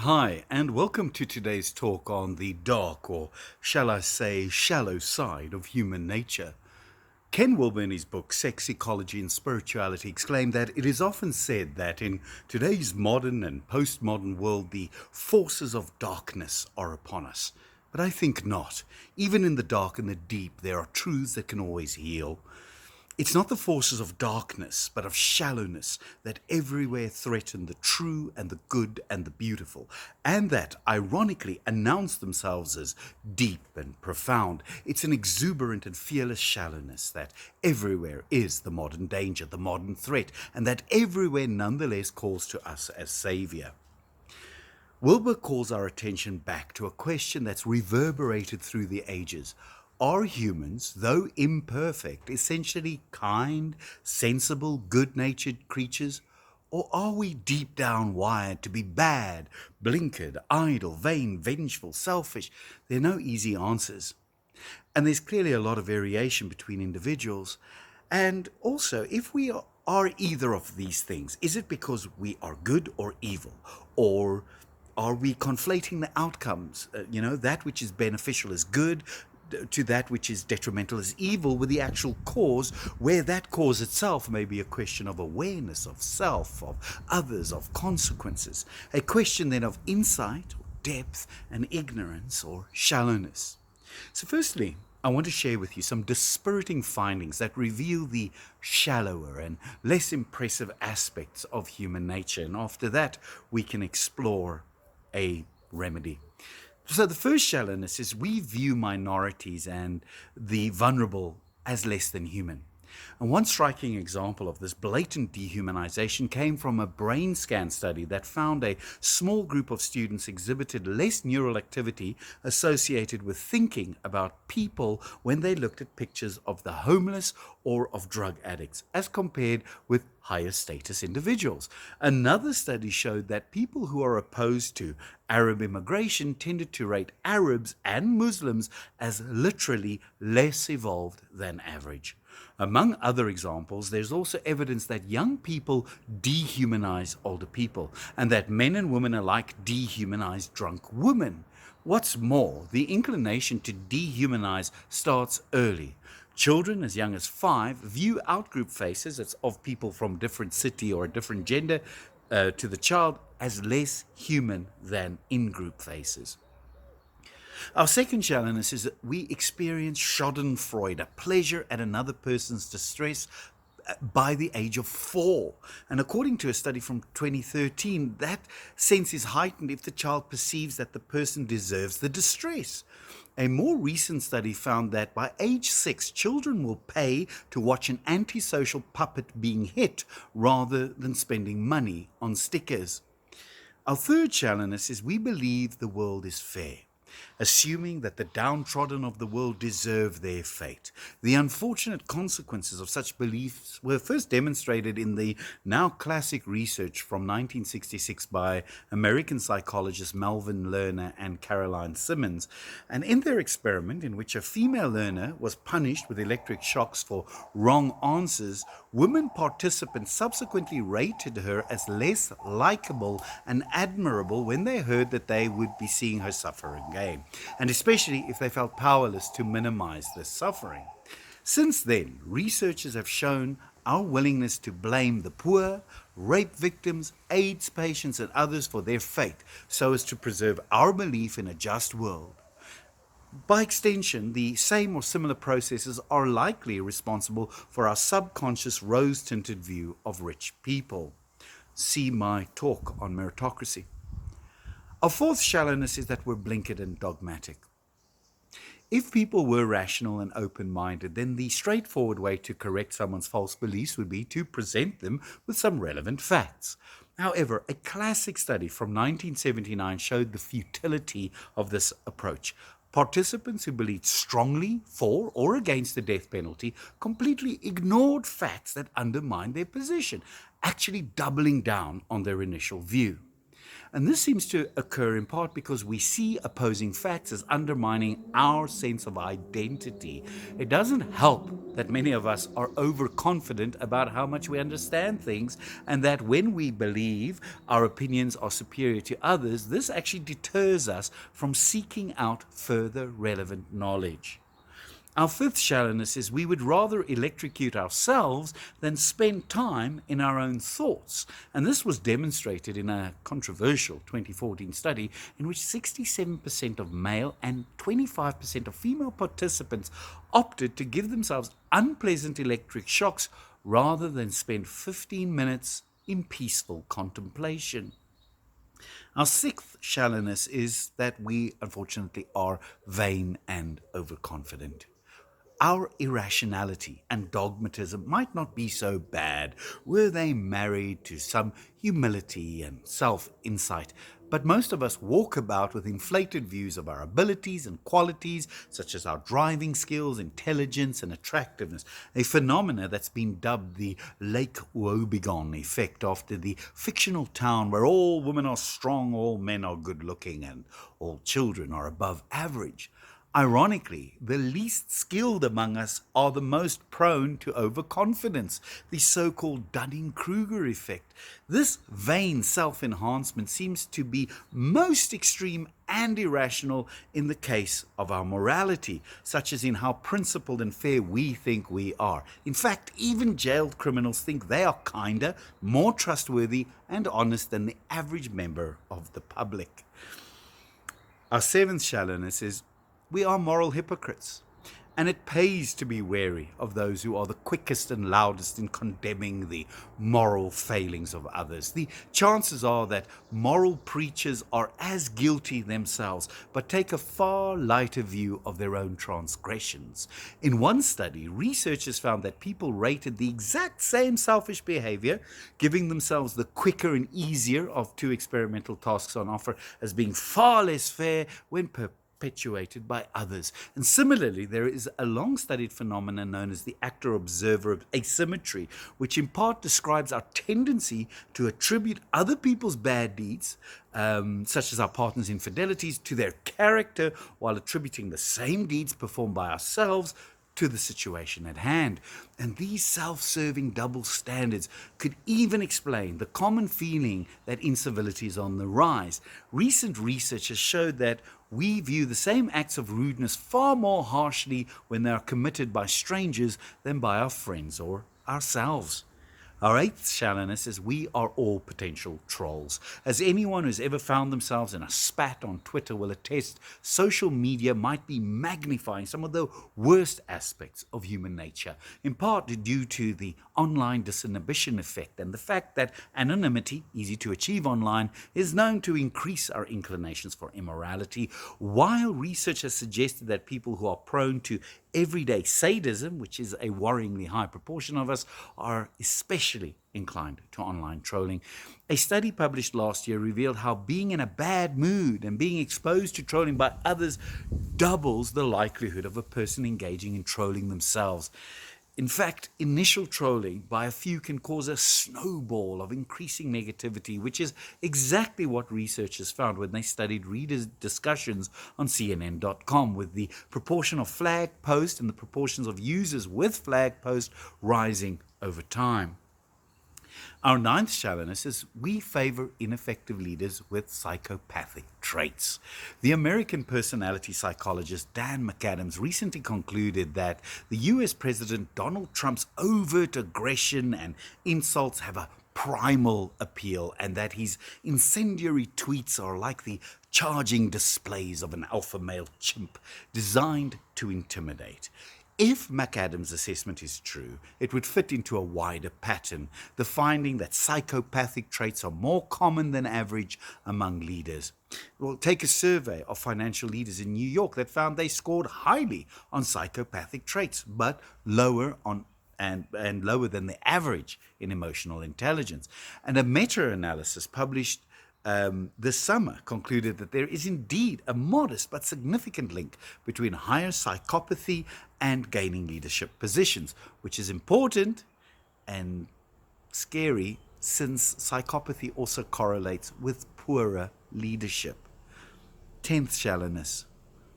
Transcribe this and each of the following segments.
Hi, and welcome to today's talk on the dark, or shall I say, shallow side of human nature. Ken Wilber, in his book Sex, Ecology and Spirituality, exclaimed that it is often said that in today's modern and postmodern world, the forces of darkness are upon us. But I think not. Even in the dark and the deep, there are truths that can always heal. It's not the forces of darkness, but of shallowness that everywhere threaten the true and the good and the beautiful, and that, ironically, announce themselves as deep and profound. It's an exuberant and fearless shallowness that everywhere is the modern danger, the modern threat, and that everywhere nonetheless calls to us as Savior. Wilbur calls our attention back to a question that's reverberated through the ages. Are humans, though imperfect, essentially kind, sensible, good-natured creatures? Or are we deep down wired to be bad, blinkered, idle, vain, vengeful, selfish? There are no easy answers. And there's clearly a lot of variation between individuals. And also, if we are either of these things, is it because we are good or evil? Or are we conflating the outcomes? That which is beneficial is good, to that which is detrimental as evil, with the actual cause, where that cause itself may be a question of awareness, of self, of others, of consequences. A question then of insight, or depth, and ignorance, or shallowness. So firstly, I want to share with you some dispiriting findings that reveal the shallower and less impressive aspects of human nature. And after that, we can explore a remedy. So the first shallowness is we view minorities and the vulnerable as less than human. And one striking example of this blatant dehumanization came from a brain scan study that found a small group of students exhibited less neural activity associated with thinking about people when they looked at pictures of the homeless or of drug addicts, as compared with higher status individuals. Another study showed that people who are opposed to Arab immigration tended to rate Arabs and Muslims as literally less evolved than average. Among other examples, there's also evidence that young people dehumanize older people, and that men and women alike dehumanize drunk women. What's more, the inclination to dehumanize starts early. Children as young as 5 view outgroup faces as of people from a different city or a different gender to the child as less human than in-group faces. Our second shallowness is that we experience schadenfreude, a pleasure at another person's distress, by the age of 4. And according to a study from 2013, that sense is heightened if the child perceives that the person deserves the distress. A more recent study found that by age 6, children will pay to watch an antisocial puppet being hit rather than spending money on stickers. Our third shallowness is we believe the world is fair, assuming that the downtrodden of the world deserve their fate. The unfortunate consequences of such beliefs were first demonstrated in the now classic research from 1966 by American psychologists Melvin Lerner and Caroline Simmons. And in their experiment, in which a female learner was punished with electric shocks for wrong answers, women participants subsequently rated her as less likable and admirable when they heard that they would be seeing her suffer again, and especially if they felt powerless to minimize this suffering. Since then, researchers have shown our willingness to blame the poor, rape victims, AIDS patients, and others for their fate so as to preserve our belief in a just world. By extension, the same or similar processes are likely responsible for our subconscious rose-tinted view of rich people. See my talk on meritocracy. Our fourth shallowness is that we're blinkered and dogmatic. If people were rational and open-minded, then the straightforward way to correct someone's false beliefs would be to present them with some relevant facts. However, a classic study from 1979 showed the futility of this approach. Participants who believed strongly for or against the death penalty completely ignored facts that undermined their position, actually doubling down on their initial view. And this seems to occur in part because we see opposing facts as undermining our sense of identity. It doesn't help that many of us are overconfident about how much we understand things, and that when we believe our opinions are superior to others, this actually deters us from seeking out further relevant knowledge. Our fifth shallowness is we would rather electrocute ourselves than spend time in our own thoughts. And this was demonstrated in a controversial 2014 study in which 67% of male and 25% of female participants opted to give themselves unpleasant electric shocks rather than spend 15 minutes in peaceful contemplation. Our sixth shallowness is that we, unfortunately, are vain and overconfident. Our irrationality and dogmatism might not be so bad were they married to some humility and self insight. But most of us walk about with inflated views of our abilities and qualities, such as our driving skills, intelligence, and attractiveness, a phenomena that's been dubbed the Lake Wobegon effect after the fictional town where all women are strong, all men are good looking, and all children are above average. Ironically, the least skilled among us are the most prone to overconfidence, the so-called Dunning-Kruger effect. This vain self-enhancement seems to be most extreme and irrational in the case of our morality, such as in how principled and fair we think we are. In fact, even jailed criminals think they are kinder, more trustworthy, and honest than the average member of the public. Our seventh shallowness is we are moral hypocrites, and it pays to be wary of those who are the quickest and loudest in condemning the moral failings of others. The chances are that moral preachers are as guilty themselves, but take a far lighter view of their own transgressions. In one study, researchers found that people rated the exact same selfish behavior, giving themselves the quicker and easier of two experimental tasks on offer, as being far less fair when perpetuated by others. And similarly, there is a long-studied phenomenon known as the actor-observer asymmetry, which in part describes our tendency to attribute other people's bad deeds, such as our partner's infidelities, to their character, while attributing the same deeds performed by ourselves to the situation at hand. And these self-serving double standards could even explain the common feeling that incivility is on the rise. Recent research has showed that we view the same acts of rudeness far more harshly when they are committed by strangers than by our friends or ourselves. Our eighth shallowness is we are all potential trolls. As anyone who's ever found themselves in a spat on Twitter will attest, social media might be magnifying some of the worst aspects of human nature, in part due to the online disinhibition effect and the fact that anonymity, easy to achieve online, is known to increase our inclinations for immorality, while research has suggested that people who are prone to everyday sadism, which is a worryingly high proportion of us, are especially inclined to online trolling. A study published last year revealed how being in a bad mood and being exposed to trolling by others doubles the likelihood of a person engaging in trolling themselves. In fact, initial trolling by a few can cause a snowball of increasing negativity, which is exactly what researchers found when they studied readers' discussions on CNN.com, with the proportion of flag posts and the proportions of users with flag posts rising over time. Our ninth shallowness is we favor ineffective leaders with psychopathic traits. The American personality psychologist Dan McAdams recently concluded that the US President Donald Trump's overt aggression and insults have a primal appeal, and that his incendiary tweets are like the charging displays of an alpha male chimp designed to intimidate. If McAdams' assessment is true, it would fit into a wider pattern, the finding that psychopathic traits are more common than average among leaders. Well, take a survey of financial leaders in New York that found they scored highly on psychopathic traits, but lower on and lower than the average in emotional intelligence. And a meta-analysis published this summer concluded that there is indeed a modest but significant link between higher psychopathy and gaining leadership positions, which is important and scary since psychopathy also correlates with poorer leadership. 10th, shallowness.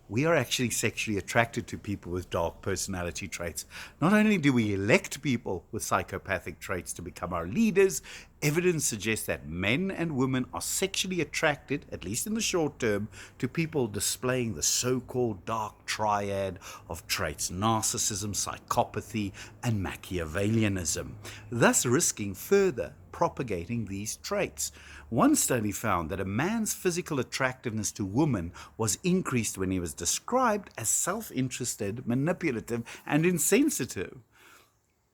We are actually sexually attracted to people with dark personality traits. Not only do we elect people with psychopathic traits to become our leaders, evidence suggests that men and women are sexually attracted, at least in the short term, to people displaying the so-called dark triad of traits: narcissism, psychopathy, and Machiavellianism, thus risking further propagating these traits. One study found that a man's physical attractiveness to women was increased when he was described as self-interested, manipulative, and insensitive.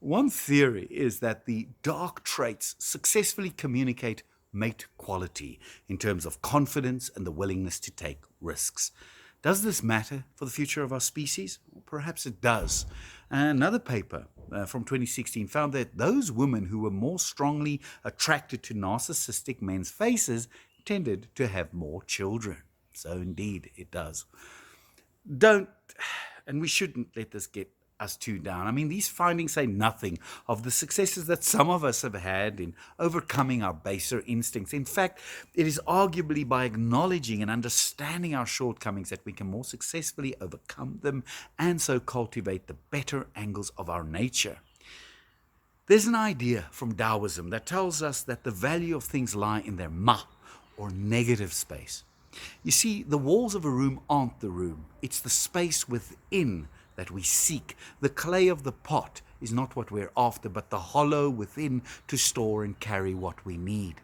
One theory is that the dark traits successfully communicate mate quality in terms of confidence and the willingness to take risks. Does this matter for the future of our species? Well, perhaps it does. Another paper from 2016 found that those women who were more strongly attracted to narcissistic men's faces tended to have more children. So indeed, it does. Don't, and we shouldn't let this get us too down. I mean, these findings say nothing of the successes that some of us have had in overcoming our baser instincts. In fact, it is arguably by acknowledging and understanding our shortcomings that we can more successfully overcome them and so cultivate the better angles of our nature. There's an idea from Taoism that tells us that the value of things lie in their ma, or negative space. You see, the walls of a room aren't the room. It's the space within that we seek. The clay of the pot is not what we're after, but the hollow within to store and carry what we need.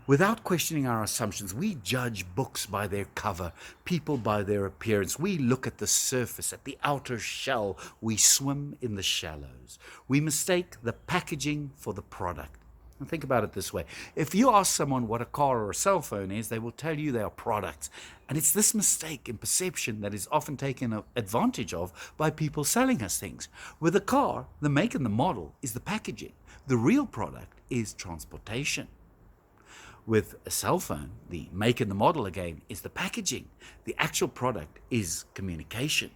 Without questioning our assumptions, we judge books by their cover, people by their appearance. We look at the surface, at the outer shell. We swim in the shallows. We mistake the packaging for the product. And think about it this way. If you ask someone what a car or a cell phone is, they will tell you they are products. And it's this mistake in perception that is often taken advantage of by people selling us things. With a car, the make and the model is the packaging. The real product is transportation. With a cell phone, the make and the model again is the packaging. The actual product is communication.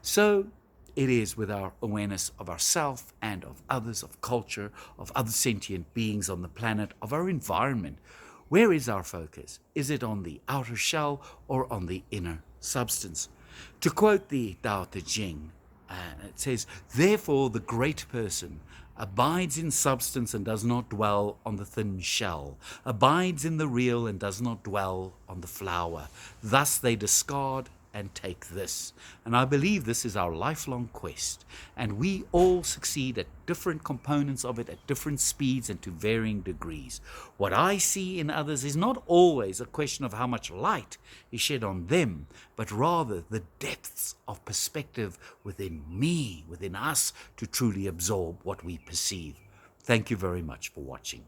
So it is with our awareness of ourself and of others, of culture, of other sentient beings on the planet, of our environment. Where is our focus? Is it on the outer shell or on the inner substance? To quote the Tao Te Ching, it says, "Therefore the great person abides in substance and does not dwell on the thin shell, abides in the real and does not dwell on the flower. Thus they discard and take this." And I believe this is our lifelong quest. And we all succeed at different components of it, at different speeds and to varying degrees. What I see in others is not always a question of how much light is shed on them, but rather the depths of perspective within me, within us, to truly absorb what we perceive. Thank you very much for watching.